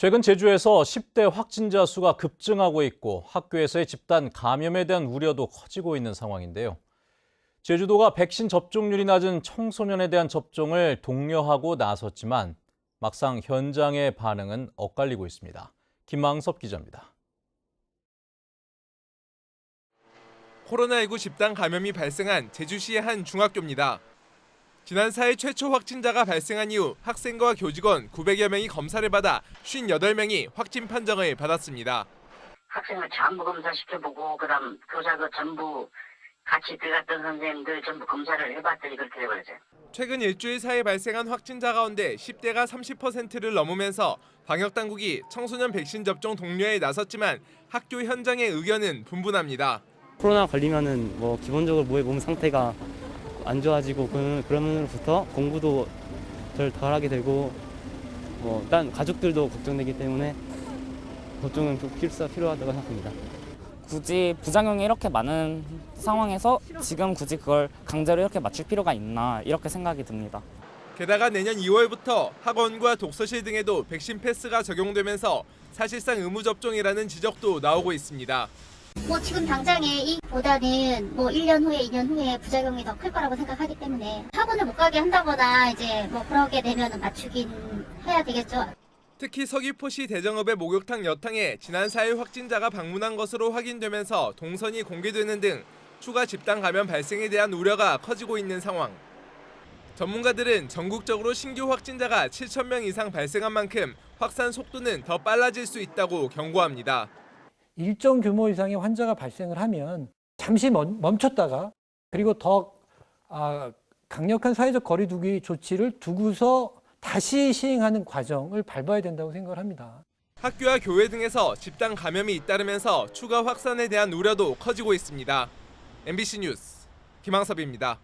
최근 제주에서 10대 확진자 수가 급증하고 있고 학교에서의 집단 감염에 대한 우려도 커지고 있는 상황인데요. 제주도가 백신 접종률이 낮은 청소년에 대한 접종을 독려하고 나섰지만 막상 현장의 반응은 엇갈리고 있습니다. 김망섭 기자입니다. 코로나19 집단 감염이 발생한 제주시의 한 중학교입니다. 지난 4일 최초 확진자가 발생한 이후 학생과 교직원 900여 명이 검사를 받아 58명이 확진 판정을 받았습니다. 학생을 전부 검사시켜보고 그다음 교사도 전부 같이 들어갔던 선생님들 전부 검사를 해봤더니 그렇게 돼버렸어요. 최근 일주일 사이 발생한 확진자 가운데 10대가 30%를 넘으면서 방역당국이 청소년 백신 접종 독려에 나섰지만 학교 현장의 의견은 분분합니다. 코로나 걸리면은 기본적으로 몸 상태가 안 좋아지고 그러면부터 공부도 덜 하게 되고 딴 가족들도 걱정되기 때문에 접종은 꼭 필요하다고 생각합니다. 굳이 부작용이 이렇게 많은 상황에서 지금 굳이 그걸 강제로 이렇게 맞출 필요가 있나 이렇게 생각이 듭니다. 게다가 내년 2월부터 학원과 독서실 등에도 백신 패스가 적용되면서 사실상 의무 접종이라는 지적도 나오고 있습니다. 지금 당장에 이보다는 1년 후에 2년 후에 부작용이 더 클 거라고 생각하기 때문에 학원을 못 가게 한다거나 이제 그러게 되면 맞추긴 해야 되겠죠. 특히 서귀포시 대정읍의 목욕탕 여탕에 지난 4일 확진자가 방문한 것으로 확인되면서 동선이 공개되는 등 추가 집단 감염 발생에 대한 우려가 커지고 있는 상황. 전문가들은 전국적으로 신규 확진자가 7,000명 이상 발생한 만큼 확산 속도는 더 빨라질 수 있다고 경고합니다. 일정 규모 이상의 환자가 발생을 하면 잠시 멈췄다가 그리고 더 강력한 사회적 거리 두기 조치를 두고서 다시 시행하는 과정을 밟아야 된다고 생각을 합니다. 학교와 교회 등에서 집단 감염이 잇따르면서 추가 확산에 대한 우려도 커지고 있습니다. MBC 뉴스 김항섭입니다.